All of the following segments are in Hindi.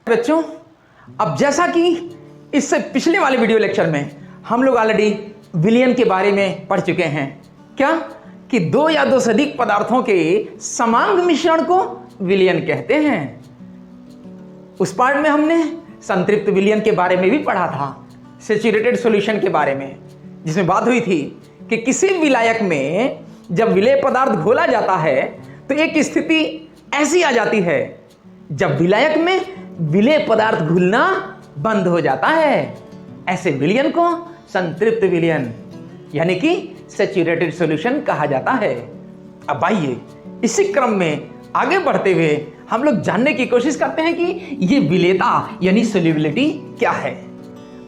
बच्चों, अब जैसा कि इससे पिछले वाले वीडियो लेक्चर में हम लोग ऑलरेडी विलयन के बारे में पढ़ चुके हैं। क्या कि दो या दो से अधिक पदार्थों के समांग मिश्रण को विलयन कहते हैं। उस पार्ट में हमने संतृप्त विलयन के बारे में भी पढ़ा था, सैचुरेटेड सॉल्यूशन के बारे में, जिसमें बात हुई थी कि किसी विलायक में जब विलेय पदार्थ घोला जाता है तो एक स्थिति ऐसी आ जाती है जब विलायक में विलेय पदार्थ घुलना बंद हो जाता है। ऐसे विलयन को संतृप्त विलयन यानी कि सैचुरेटेड सॉल्यूशन कहा जाता है। अब आइए इसी क्रम में आगे बढ़ते हुए हम लोग जानने की कोशिश करते हैं कि ये विलेयता यानी सोल्यूबिलिटी क्या है।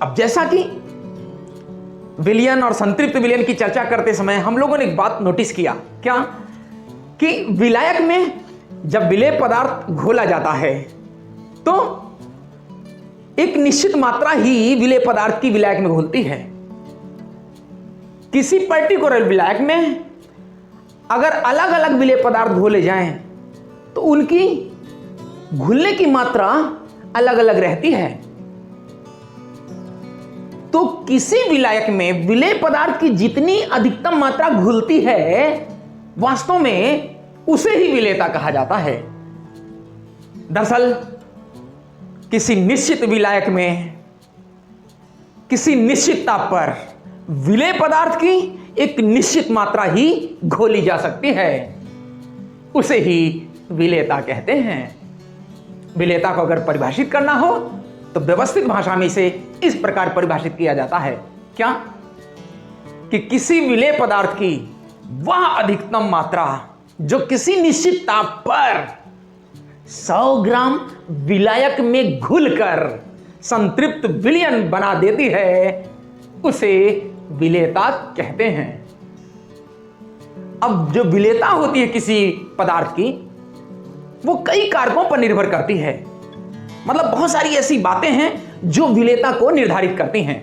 अब जैसा कि विलयन और संतृप्त विलयन की चर्चा करते समय हम लोगों ने एक बात नोटिस किया, क्या कि विलायक में जब विलेय पदार्थ घोला जाता है तो एक निश्चित मात्रा ही विलेय पदार्थ की विलायक में घुलती है। किसी पर्टिकुलर विलायक में अगर अलग अलग विलेय पदार्थ घोले जाएं तो उनकी घुलने की मात्रा अलग अलग रहती है। तो किसी विलायक में विलेय पदार्थ की जितनी अधिकतम मात्रा घुलती है वास्तव में उसे ही विलेयता कहा जाता है। दरअसल किसी निश्चित विलायक में किसी निश्चित ताप पर विलेय पदार्थ की एक निश्चित मात्रा ही घोली जा सकती है, उसे ही विलेयता कहते हैं। विलेयता को अगर परिभाषित करना हो तो व्यवस्थित भाषा में इसे इस प्रकार परिभाषित किया जाता है, क्या कि किसी विलेय पदार्थ की वह अधिकतम मात्रा जो किसी निश्चित ताप पर 100 ग्राम विलायक में घुलकर संतृप्त विलयन बना देती है, उसे विलेयता कहते हैं। अब जो विलेयता होती है किसी पदार्थ की वो कई कारकों पर निर्भर करती है। मतलब बहुत सारी ऐसी बातें हैं जो विलेयता को निर्धारित करती हैं,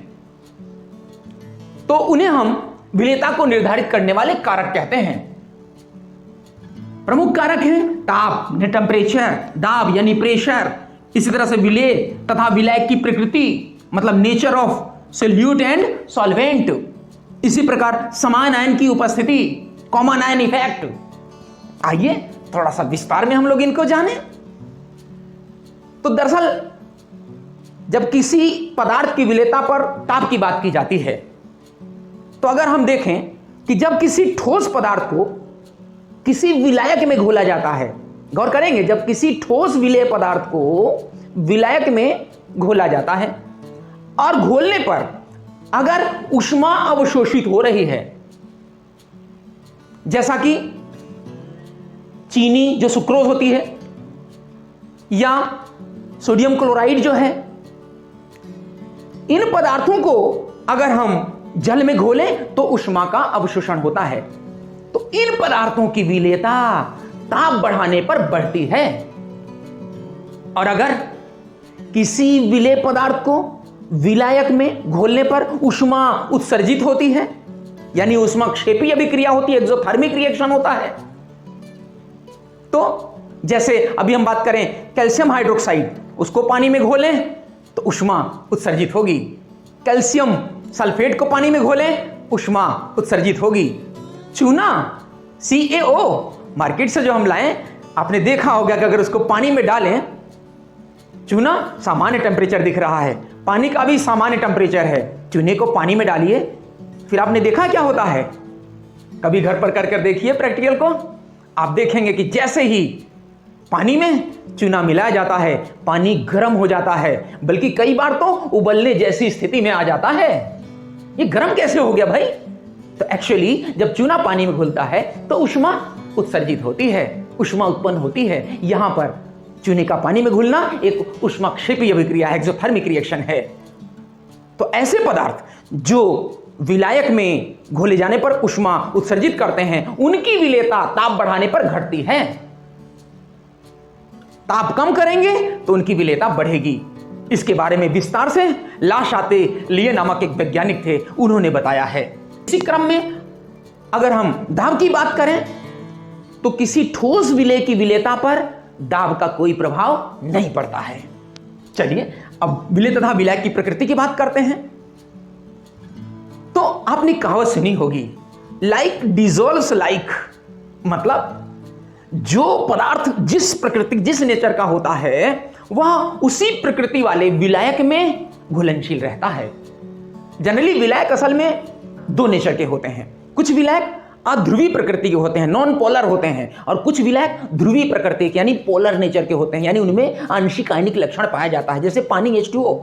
तो उन्हें हम विलेयता को निर्धारित करने वाले कारक कहते हैं। प्रमुख कारक हैं ताप यानी टेम्परेचर, दाब यानी प्रेशर, इसी तरह से विलेय तथा विलायक की प्रकृति मतलब nature of solute and solvent, इसी प्रकार समान आयन की उपस्थिति कॉमन आयन इफेक्ट। आइए थोड़ा सा विस्तार में हम लोग इनको जानें। तो दरअसल जब किसी पदार्थ की विलेयता पर ताप की बात की जाती है तो अगर हम देखें कि जब किसी ठोस पदार्थ को किसी विलायक में घोला जाता है, गौर करेंगे, जब किसी ठोस विलेय पदार्थ को विलायक में घोला जाता है और घोलने पर अगर ऊष्मा अवशोषित हो रही है, जैसा कि चीनी जो सुक्रोज होती है या सोडियम क्लोराइड जो है, इन पदार्थों को अगर हम जल में घोलें तो ऊष्मा का अवशोषण होता है। तो इन पदार्थों की विलेयता ताप बढ़ाने पर बढ़ती है। और अगर किसी विलेय पदार्थ को विलायक में घोलने पर ऊष्मा उत्सर्जित होती है यानी ऊष्माक्षेपीय अभिक्रिया होती है, एक्सोथर्मिक रिएक्शन होता है। तो जैसे अभी हम बात करें कैल्शियम हाइड्रोक्साइड, उसको पानी में घोलें तो ऊष्मा उत्सर्जित होगी। कैल्शियम सल्फेट को पानी में घोलें ऊष्मा उत्सर्जित होगी। चूना CaO मार्केट से जो हम लाएं, आपने देखा होगा कि अगर उसको पानी में डालें, चूना सामान्य टेम्परेचर दिख रहा है, पानी का भी सामान्य टेम्परेचर है, चूने को पानी में डालिए, फिर आपने देखा क्या होता है। कभी घर पर कर देखिए प्रैक्टिकल को, आप देखेंगे कि जैसे ही पानी में चूना मिलाया जाता है पानी गर्म हो जाता है, बल्कि कई बार तो उबलने जैसी स्थिति में आ जाता है। ये गर्म कैसे हो गया भाई? तो एक्चुअली जब चूना पानी में घुलता है तो ऊष्मा उत्सर्जित होती है, ऊष्मा उत्पन्न होती है। यहां पर चूने का पानी में घुलना एक ऊष्माक्षेपीय अभिक्रिया है, एक्सोथर्मिक रिएक्शन है। तो ऐसे पदार्थ जो विलायक में घोले जाने पर ऊष्मा उत्सर्जित करते हैं उनकी विलेयता ताप बढ़ाने पर घटती है। ताप कम करेंगे तो उनकी विलेयता बढ़ेगी। इसके बारे में विस्तार से ला शाते लिए नामक एक वैज्ञानिक थे, उन्होंने बताया है। इसी क्रम में अगर हम दाब की बात करें तो किसी ठोस विलेय की विलेयता पर दाब का कोई प्रभाव नहीं पड़ता है। चलिए अब विलय तथा विलायक की प्रकृति की बात करते हैं। तो आपने कहावत सुनी होगी, लाइक डिजोल्व्स लाइक, मतलब जो पदार्थ जिस प्रकृति जिस नेचर का होता है वह उसी प्रकृति वाले विलायक में घुलनशील रहता है। जनरली विलायक असल में दो नेचर के होते हैं। कुछ विलायक अध्रुवी प्रकृति के होते हैं, नॉन पोलर होते हैं, और कुछ विलायक ध्रुवी प्रकृति के यानी पोलर नेचर के होते हैं, यानी उनमें आंशिक आयनिक लक्षण पाया जाता है। जैसे पानी H2O,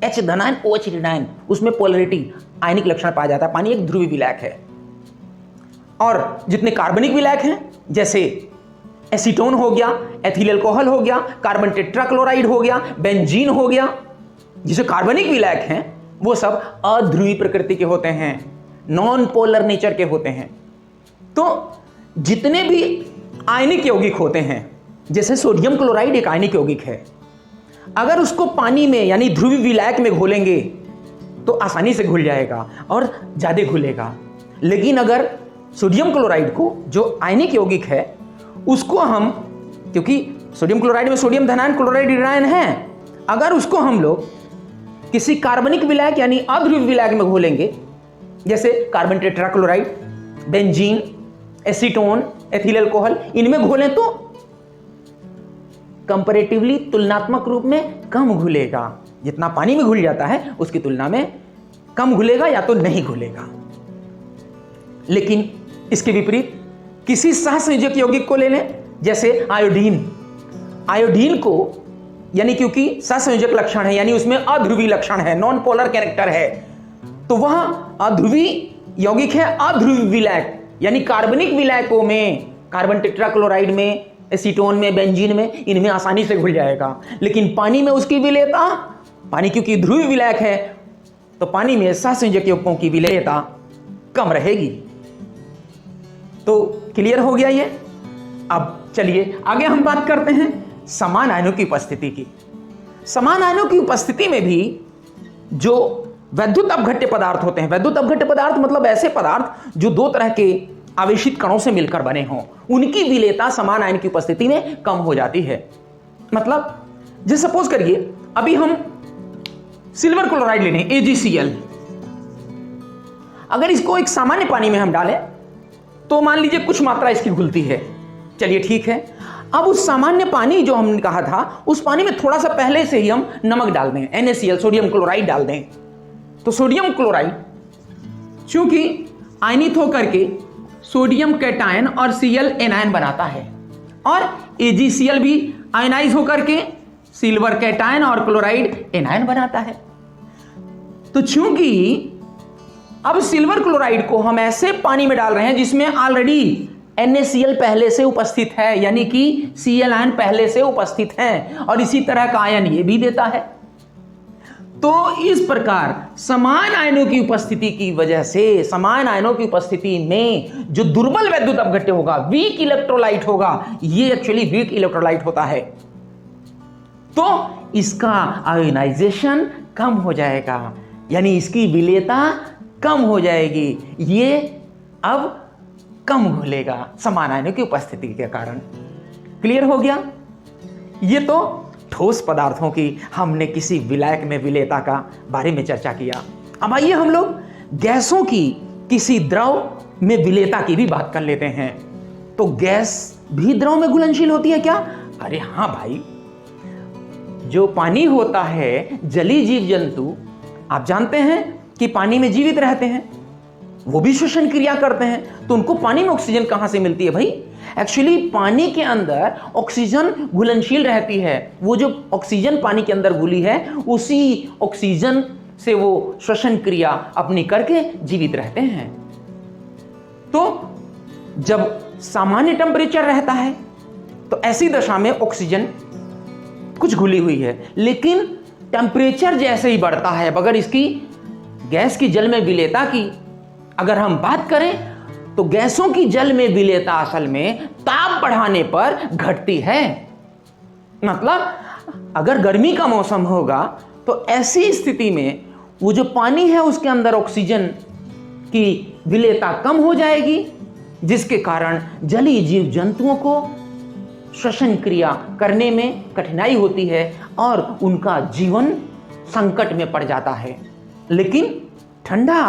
H धनायन OH ऋणायन, उसमें पोलरिटी आयनिक लक्षण पाया जाता है। पानी एक ध्रुवी विलायक है। और जितने कार्बनिक विलायक हैं, जैसे एसीटोन हो गया, एथिल अल्कोहल हो गया, कार्बन टेट्राक्लोराइड हो गया, बेंजीन हो गया, जिसे कार्बनिक विलायक हैं वो सब अध्रुवी प्रकृति के होते हैं, नॉन पोलर नेचर के होते हैं। तो जितने भी आयनिक यौगिक होते हैं, जैसे सोडियम क्लोराइड एक आयनिक यौगिक है, अगर उसको पानी में यानी ध्रुवी विलायक में घोलेंगे तो आसानी से घुल जाएगा और ज्यादा घुलेगा। लेकिन अगर सोडियम क्लोराइड को, जो आयनिक यौगिक है, उसको हम, क्योंकि सोडियम क्लोराइड में सोडियम धनायन क्लोराइड ऋणायन है, अगर उसको हम लोग किसी कार्बनिक विलायक यानी अध्रुवी विलायक में घोलेंगे, जैसे carbon tetrachloride, benzene, acetone, ethyl alcohol, इनमें घोलें तो कंपैरेटिवली तुलनात्मक रूप में कम घुलेगा। जितना पानी में घुल जाता है उसकी तुलना में कम घुलेगा या तो नहीं घुलेगा। लेकिन इसके विपरीत किसी सहसंयोजक यौगिक को ले लें, जैसे आयोडीन। आयोडीन को यानी क्योंकि सहसंयोजक लक्षण है, यानी उसमें अध्रुवी लक्षण है, नॉन पोलर कैरेक्टर है, तो वह अध्रुवी यौगिक है, अध्रुवी विलायक, यानी कार्बनिक विलायकों में, कार्बन टेट्राक्लोराइड में, एसीटोन में, बेंजीन में, इनमें आसानी से घुल जाएगा। लेकिन पानी में उसकी विलेयता, पानी क्योंकि ध्रुवी विलायक है तो पानी में सहसंयोजक यौगिकों की विलेयता कम रहेगी। तो क्लियर हो गया ये। अब चलिए आगे हम बात करते हैं समान आयनों की उपस्थिति की। समान आयनों की उपस्थिति में भी जो वैद्युत अपघट्य पदार्थ होते हैं, वैद्युत अपघट्य पदार्थ मतलब ऐसे पदार्थ जो दो तरह के आवेशित कणों से मिलकर बने हों, उनकी विलेयता समान आयन की उपस्थिति में कम हो जाती है। मतलब जैसे सपोज करिए अभी हम सिल्वर क्लोराइड ले लें, AgCl, अगर इसको एक सामान्य पानी में हम डालें तो मान लीजिए कुछ मात्रा इसकी घुलती है, चलिए ठीक है। अब उस सामान्य पानी जो हमने कहा था, उस पानी में थोड़ा सा पहले से ही हम नमक डाल दें, NaCl, सोडियम क्लोराइड डाल दें, तो सोडियम क्लोराइड चूंकि आयनित होकर के सोडियम कैटायन और Cl एनायन बनाता है, और AgCl भी आयनाइज होकर के सिल्वर कैटायन और क्लोराइड एनायन बनाता है। तो चूंकि अब सिल्वर क्लोराइड को हम ऐसे पानी में डाल रहे हैं जिसमें ऑलरेडी NaCl पहले से उपस्थित है, यानी कि Cl आयन पहले से उपस्थित है, और इसी तरह का आयन ये भी देता है। तो इस प्रकार समान आयनों की उपस्थिति की वजह से, समान आयनों की उपस्थिति में जो दुर्बल वैद्युत अपघट्य होगा, वीक इलेक्ट्रोलाइट होगा, ये एक्चुअली वीक इलेक्ट्रोलाइट होता है, तो इसका आयोनाइजेशन कम हो जाएगा, यानी इसकी विलेयता कम हो जाएगी, ये अब कम घुलेगा समान आयनों की उपस्थिति के कारण। क्लियर हो गया? ये तो ठोस पदार्थों की हमने किसी विलायक में विलेयता का बारे में चर्चा किया। अब आइए हम लोग गैसों की किसी द्रव में विलेयता की भी बात कर लेते हैं। तो गैस भी द्रव में घुलनशील होती है क्या? अरे हाँ भाई, जो पानी होता है, जलीय जीव जंतु, आप जानते हैं कि पानी में जीवित रहते हैं, वो भी श्वसन क्रिया करते हैं, तो उनको पानी में ऑक्सीजन कहां से मिलती है भाई? एक्चुअली पानी के अंदर ऑक्सीजन घुलनशील रहती है। वो जो ऑक्सीजन पानी के अंदर घुली है, उसी ऑक्सीजन से वो श्वसन क्रिया अपनी करके जीवित रहते हैं। तो जब सामान्य टेम्परेचर रहता है तो ऐसी दशा में ऑक्सीजन कुछ घुली हुई है, लेकिन टेम्परेचर जैसे ही बढ़ता है, अगर इसकी गैस की जल में विलेयता की अगर हम बात करें तो गैसों की जल में विलेयता असल में ताप बढ़ाने पर घटती है। मतलब अगर गर्मी का मौसम होगा तो ऐसी स्थिति में वो जो पानी है उसके अंदर ऑक्सीजन की विलेयता कम हो जाएगी, जिसके कारण जलीय जीव जंतुओं को श्वसन क्रिया करने में कठिनाई होती है और उनका जीवन संकट में पड़ जाता है। लेकिन ठंडा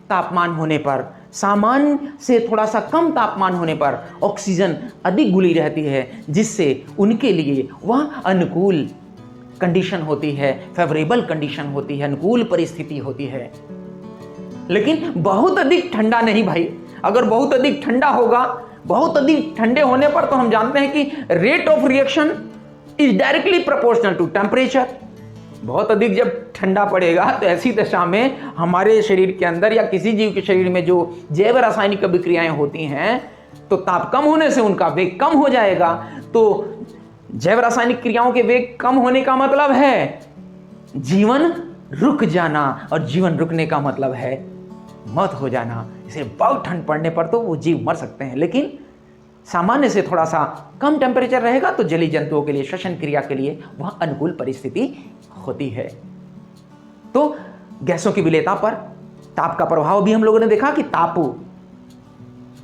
तापमान होने पर, सामान्य से थोड़ा सा कम तापमान होने पर ऑक्सीजन अधिक घुली रहती है, जिससे उनके लिए वह अनुकूल कंडीशन होती है, फेवरेबल कंडीशन होती है, अनुकूल परिस्थिति होती है। लेकिन बहुत अधिक ठंडा नहीं भाई। अगर बहुत अधिक ठंडा होगा, बहुत अधिक ठंडे होने पर तो हम जानते हैं कि rate of reaction is directly proportional to temperature. बहुत अधिक जब ठंडा पड़ेगा तो ऐसी दशा में हमारे शरीर के अंदर या किसी जीव के शरीर में जो जैव रासायनिक अभिक्रियाएं होती हैं, तो ताप कम होने से उनका वेग कम हो जाएगा। तो जैव रासायनिक क्रियाओं के वेग कम होने का मतलब है जीवन रुक जाना, और जीवन रुकने का मतलब है मौत हो जाना। इसे बहुत ठंड पड़ने पर तो वो जीव मर सकते हैं, लेकिन सामान्य से थोड़ा सा कम टेम्परेचर रहेगा तो जलीय जंतुओं के लिए, श्वसन क्रिया के लिए वह अनुकूल परिस्थिति होती है। तो गैसों की विलेयता पर ताप का प्रभाव भी हम लोगों ने देखा कि ताप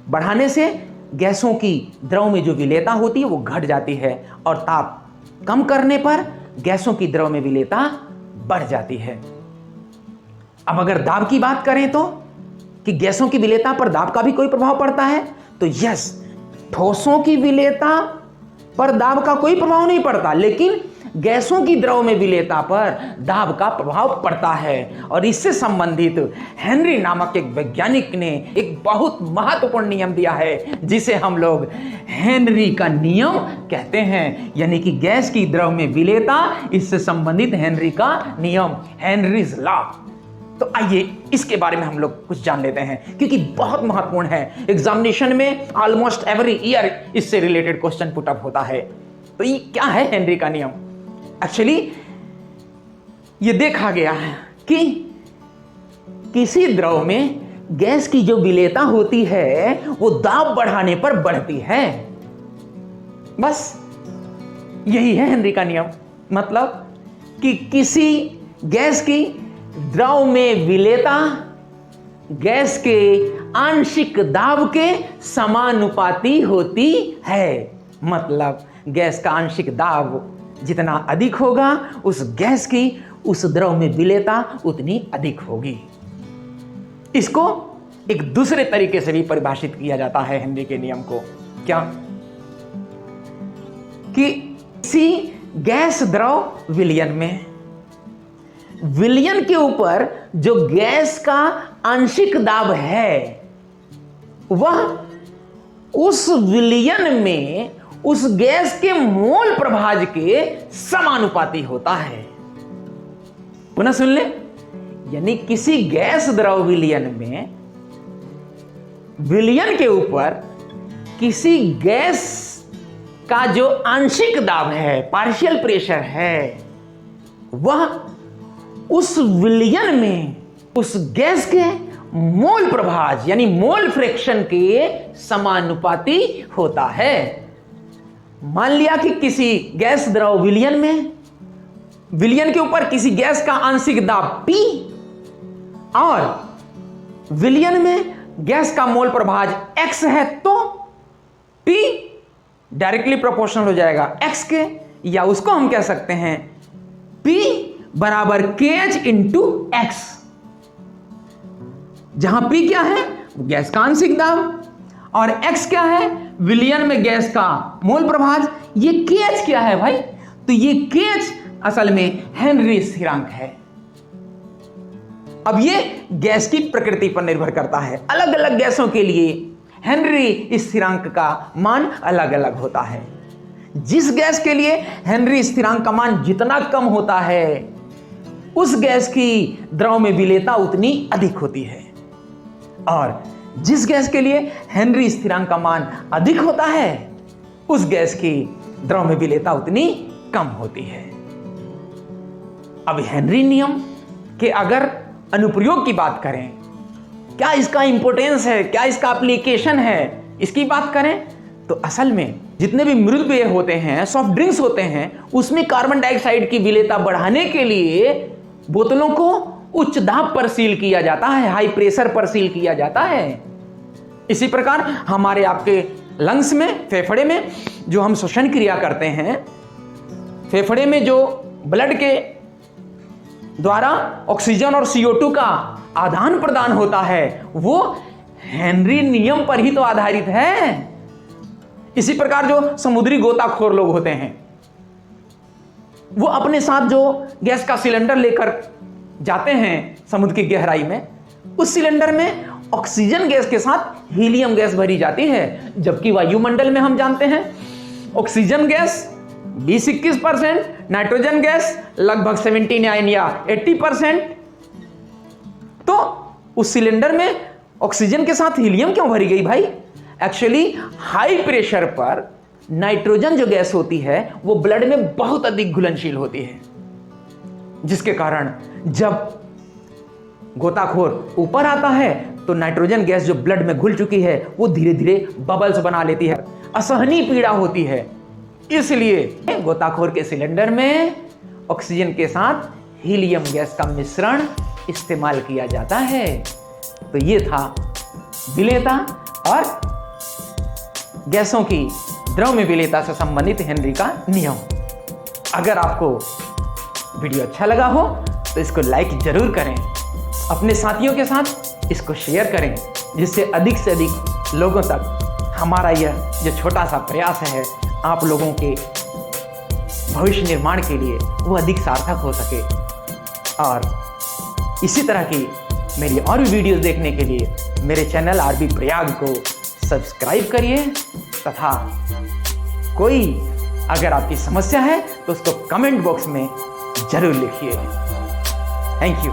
बढ़ाने से गैसों की द्रव में जो विलेयता होती है वो घट जाती है, और ताप कम करने पर गैसों की द्रव में विलेयता बढ़ जाती है। अब अगर दाब की बात करें तो कि गैसों की विलेयता पर दाब का भी कोई प्रभाव पड़ता है, तो यस, ठोसों की विलेयता पर दाब का कोई प्रभाव नहीं पड़ता, लेकिन गैसों की द्रव में विलेयता पर दाब का प्रभाव पड़ता है। और इससे संबंधित हेनरी नामक एक वैज्ञानिक ने एक बहुत महत्वपूर्ण नियम दिया है, जिसे हम लोग हेनरी का नियम कहते हैं, यानी कि गैस की द्रव में विलेयता, इससे संबंधित हेनरी का नियम, हेनरीज लॉ। तो आइए इसके बारे में हम लोग कुछ जान लेते हैं, क्योंकि बहुत महत्वपूर्ण है। एग्जामिनेशन में ऑलमोस्ट एवरी ईयर इससे रिलेटेड क्वेश्चन पुट अप होता है। तो ये क्या है हेनरी का नियम? एक्चुअली ये देखा गया है कि किसी द्रव में गैस की जो विलेयता होती है वो दाब बढ़ाने पर बढ़ती है। बस यही है हेनरी का नियम। मतलब कि किसी गैस की द्रव में विलेयता गैस के आंशिक दाब के समानुपाती होती है। मतलब गैस का आंशिक दाब जितना अधिक होगा, उस गैस की उस द्रव में विलेयता उतनी अधिक होगी। इसको एक दूसरे तरीके से भी परिभाषित किया जाता है हेनरी के नियम को। क्या? कि किसी गैस द्रव विलयन में विलयन के ऊपर जो गैस का आंशिक दाब है, वह उस विलयन में उस गैस के मोल प्रभाज के समानुपाती होता है। पुनः सुन ले, यानी किसी गैस द्रव विलयन में विलयन के ऊपर किसी गैस का जो आंशिक दाब है, पार्शियल प्रेशर है, वह उस विलयन में उस गैस के मोल प्रभाज यानी मोल फ्रैक्शन के समानुपाती होता है। मान लिया कि किसी गैस द्रव विलयन में विलयन के ऊपर किसी गैस का आंशिक दाब P और विलयन में गैस का मोल प्रभाज X है, तो P डायरेक्टली प्रोपोर्शनल हो जाएगा X के, या उसको हम कह सकते हैं P बराबर KH इंटू X, जहां P क्या है? गैस का आंशिक दाब, और X क्या है? विलयन में गैस का मोल प्रभाज। ये KH क्या है भाई? तो ये KH असल में हेनरी स्थिरांक है। अब ये गैस की प्रकृति पर निर्भर करता है। अलग अलग गैसों के लिए हेनरी स्थिरांक का मान अलग अलग होता है। जिस गैस के लिए हेनरी स्थिरांक का मान जितना कम होता है, उस गैस की द्रव में विलेयता उतनी अधिक होती है, और जिस गैस के लिए हेनरी स्थिरांक का मान अधिक होता है, उस गैस की द्रव में विलेयता उतनी कम होती है। अब हेनरी नियम के अगर अनुप्रयोग की बात करें, क्या इसका इंपोर्टेंस है, क्या इसका एप्लीकेशन है, इसकी बात करें, तो असल में जितने भी मृद पेय होते हैं, सॉफ्ट ड्रिंक्स होते हैं, उसमें कार्बन डाइऑक्साइड की विलेयता बढ़ाने के लिए बोतलों को उच्च दाब पर सील किया जाता है, हाई प्रेशर पर सील किया जाता है। इसी प्रकार हमारे आपके लंग्स में, फेफड़े में जो हम श्वसन क्रिया करते हैं, फेफड़े में जो ब्लड के द्वारा ऑक्सीजन और CO2 का आदान प्रदान होता है, वो हेनरी नियम पर ही तो आधारित है। इसी प्रकार जो समुद्री गोताखोर लोग होते हैं, वो अपने साथ जो गैस का सिलेंडर लेकर जाते हैं समुद्र की गहराई में, उस सिलेंडर में ऑक्सीजन गैस के साथ हीलियम गैस भरी जाती है, जबकि वायुमंडल में हम जानते हैं ऑक्सीजन गैस 20-21%, नाइट्रोजन गैस लगभग 79 या 80%। तो उस सिलेंडर में ऑक्सीजन के साथ हीलियम क्यों भरी गई भाई? एक्चुअली हाई प्रेशर पर नाइट्रोजन जो गैस होती है वो ब्लड में बहुत अधिक घुलनशील होती है, जिसके कारण जब गोताखोर ऊपर आता है तो नाइट्रोजन गैस जो ब्लड में घुल चुकी है वो धीरे धीरे बबल्स बना लेती है, असहनीय पीड़ा होती है। इसलिए गोताखोर के सिलेंडर में ऑक्सीजन के साथ हीलियम गैस का मिश्रण इस्तेमाल किया जाता है। तो ये था विलेयता और गैसों की द्रव में विलेयता से संबंधित हेनरी का नियम। अगर आपको वीडियो अच्छा लगा हो तो इसको लाइक जरूर करें, अपने साथियों के साथ इसको शेयर करें, जिससे अधिक से अधिक लोगों तक हमारा यह जो छोटा सा प्रयास है आप लोगों के भविष्य निर्माण के लिए वो अधिक सार्थक हो सके। और इसी तरह की मेरी और भी वीडियोस देखने के लिए मेरे चैनल आरबी प्रयाग को सब्सक्राइब करिए, तथा कोई अगर आपकी समस्या है तो उसको कमेंट बॉक्स में जरूर लिखिए। Thank you.